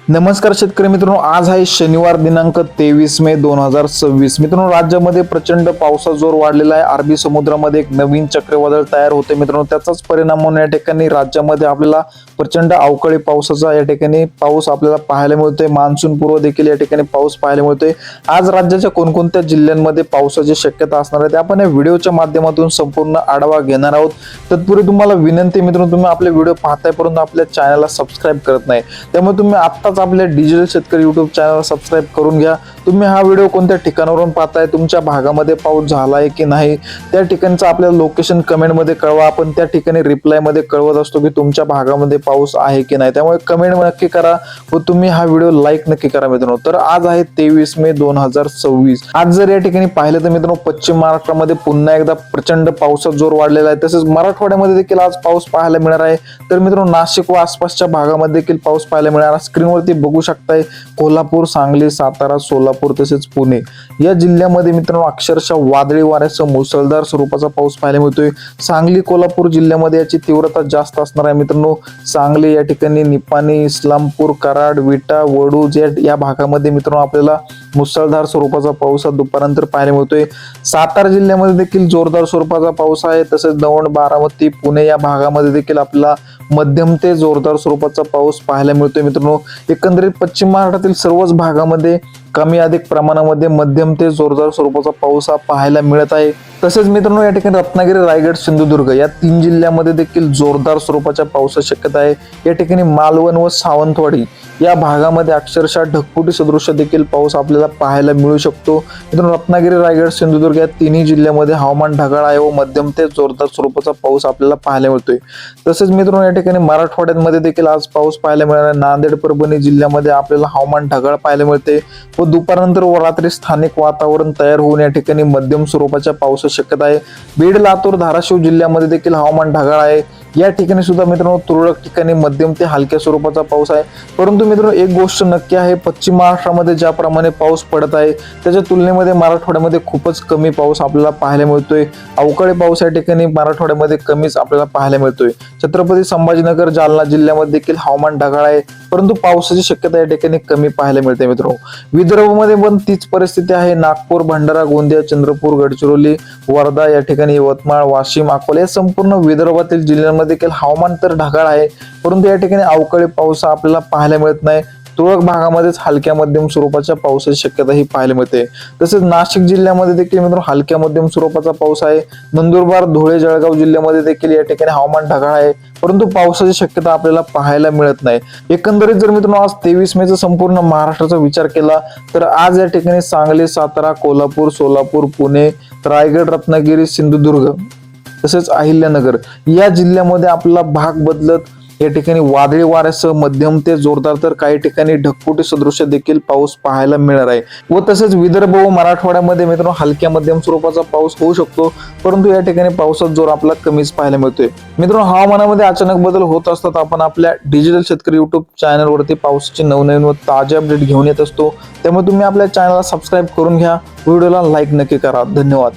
नमस्कार शेतकरी मित्रांनो, आज आहे शनिवार दिनांक 23 मे 2026। मित्रांनो, राज्यामध्ये प्रचंड पावसाचा जोर वाढलेला आहे। अरबी समुद्रामध्ये एक नवीन चक्रीवादळ तयार होते मित्रांनो, त्याचाच परिणाम म्हणून या ठिकाणी राज्यामध्ये आपल्याला प्रचंड अवकाळी पावसाचा या ठिकाणी पाऊस आपल्याला पाहायला मिळतोय। मान्सून पूर्व देखील या ठिकाणी पाऊस पाहायला मिळतोय। आज राज्याच्या कोणकोणत्या जिल्ह्यांमध्ये पावसाची शक्यता असणार आहे ते आपण या व्हिडिओच्या माध्यमातून संपूर्ण आढावा घेणार आहोत। तत्पूर्वी तुम्हाला विनंती मित्रांनो, तुम्ही आपले व्हिडिओ पाहताय परंतु आपल्या चॅनलला सबस्क्राईब करत नाही, त्यामुळे तुम्ही आता आपल्या डिजिटल शेतकरी युट्यूब चॅनल सबस्क्राईब करून घ्या। तुम्ही हा व्हिडिओ कोणत्या ठिकाणावरून पाहताय, तुमच्या भागामध्ये पाऊस झालाय की नाही, त्या ठिकाणचं आपल्याला लोकेशन कमेंट मध्ये कळवा। आपण त्या ठिकाणी रिप्लाय मध्ये कळवत असतो की तुमच्या भागामध्ये पाऊस आहे की नाही, त्यामुळे कमेंट नक्की करा व तुम्ही हा व्हिडिओ लाईक नक्की करा मित्रांनो। तर आज आहे 23 मे 2026। आज जर या ठिकाणी पाहिलं तर मित्रांनो, पश्चिम महाराष्ट्रामध्ये पुन्हा एकदा प्रचंड पावसाचा जोर वाढलेला आहे। तसेच मराठवाड्यामध्ये देखील आज पाऊस पाहायला मिळणार आहे। तर मित्रांनो, नाशिक व आसपासच्या भागामध्ये देखील पाऊस पाहायला मिळणार। स्क्रीनवरती बघू शकताय, कोल्हापूर, सांगली, सातारा, सोलापूर तसेच पुणे या जिल्ह्यामध्ये मित्रांनो अक्षरशः वादळी वाऱ्यासह मुसळधार स्वरूपाचा पाऊस पाहायला मिळतोय। सांगली, कोल्हापूर जिल्ह्यामध्ये याची तीव्रता जास्त असणार आहे मित्रांनो। सांगली या ठिकाणी निपाणी, इस्लामपूर, कराड, विटा, वडूज या भागामध्ये मित्रांनो आपल्याला मुसळधार स्वरूपाचा पाऊस दुपारनंतर पाहायला मिळतोय। सातारा जिल्ह्यामध्ये देखील जोरदार स्वरूपाचा पाऊस आहे। तसेच दौंड, बारामती, पुणे या भागामध्ये देखील आपल्याला मध्यम ते जोरदार स्वरूपाचा पाऊस पाहायला मिळतोय मित्रांनो। एकंदरीत पश्चिम महाराष्ट्रातील सर्वच भागामध्ये कमी अधिक प्रमाणामध्ये मध्यम ते जोरदार स्वरूपाचा पाऊस पाहायला मिळत आहे। तसेच मित्रांनो, या ठिकाणी रत्नागिरी, रायगड, सिंधुदुर्ग या 3 जिल्ह्यांमध्ये देखील जोरदार स्वरूपाच्या पावसाची शक्यता आहे। या ठिकाणी मालवण व सावंतवाडी या भागामध्ये अक्षरशः ढगफुटी सदृश देखील पाऊस आपल्याला पाहायला मिळू शकतो। मित्रांनो, रत्नागिरी, रायगड, सिंधुदुर्ग या 3ही जिल्ह्यामध्ये हवामान ढगाळ आहे व मध्यम ते जोरदार स्वरूपाचा पाऊस आपल्याला पाहायला मिळतोय। तसेच मित्रांनो, या ठिकाणी मराठवाड्यामध्ये देखील आज पाऊस पाहायला मिळणार आहे। नांदेड, परभणी जिल्ह्यामध्ये आपल्याला हवामान ढगाळ पाहायला मिळते व दुपारनंतर व रात्री स्थानिक वातावरण तयार होऊन या ठिकाणी मध्यम स्वरूपाच्या पावसाची शक्यता आहे। बीड, लातूर, धाराशिव जिल्ह्यामध्ये देखील हवामान ढगाळ आहे। या ठिकाणी सुद्धा मित्रांनो तुरळक ठिकाणी मध्यम ते हलक्या स्वरूपाचा पाऊस आहे। परंतु मित्रांनो, एक गोष्ट नक्की आहे, पश्चिम महाराष्ट्रामध्ये ज्याप्रमाणे पाऊस पडत आहे त्याच्या तुलनेमध्ये मराठवाड्यामध्ये खूपच कमी पाऊस आपल्याला पाहायला मिळतोय। अवकाळी पाऊस या ठिकाणी मराठवाड्यामध्ये कमीच आपल्याला पाहायला मिळतोय। छत्रपती संभाजीनगर, जालना जिल्ह्यामध्ये देखील हवामान ढगाळ आहे, परंतु पावसाची शक्यता या ठिकाणी कमी पाहायला मिळते मित्रांनो। विदर्भामध्ये पण तीच परिस्थिती आहे। नागपूर, भंडारा, गोंदिया, चंद्रपूर, गडचिरोली, वर्धा या ठिकाणी, यवतमाळ, वाशिम, अकोला या संपूर्ण विदर्भातील जिल्ह्यांमध्ये देखील हवामान तर ढगाळ आहे, परंतु या ठिकाणी अवकाळी पाऊस आपल्याला पाहायला मिळत नाही। तुरळक भागामध्येच हलक्या मध्यम स्वरूपाच्या पावसाची शक्यता ही पाहायला मिळते। तसेच नाशिक जिल्ह्यामध्ये देखील मित्रांनो हलक्या मध्यम स्वरूपाचा पाऊस आहे। नंदुरबार, धुळे, जळगाव जिल्ह्यामध्ये देखील या ठिकाणी हवामान ढगाळ आहे, परंतु पावसाची शक्यता आपल्याला पाहायला मिळत नाही। एकंदरीत जर मित्रांनो आज 23 मेचा संपूर्ण महाराष्ट्राचा विचार केला तर आज या ठिकाणी सांगली, सातारा, कोल्हापूर, सोलापूर, पुणे, रायगड, रत्नागिरी, सिंधुदुर्ग तसेच अहिल्यानगर या जिल्ह्यामध्ये आपला भाग बदलत या ठिकाणी वादळी वाऱ्यासह मध्यम ते जोरदार तर काही ठिकाणी ढगफुटी सदृश देखील पाऊस पाहायला मिळणार आहे। व तसेच विदर्भ व मराठवाड्यामध्ये मित्रांनो हलक्या मध्यम स्वरूपाचा पाऊस होऊ शकतो, परंतु या ठिकाणी पावसाचा जोर आपला कमीच पाहायला मिळतोय। मित्रांनो, हवामानामध्ये अचानक बदल होत असतात। आपण आपल्या डिजिटल शेतकरी युट्यूब चॅनल वरती पावसाचे नवनवीन व ताजे अपडेट घेऊन येत असतो, त्यामुळे तुम्ही आपल्या चॅनलला सबस्क्राईब करून घ्या, व्हिडिओला लाईक नक्की करा। धन्यवाद।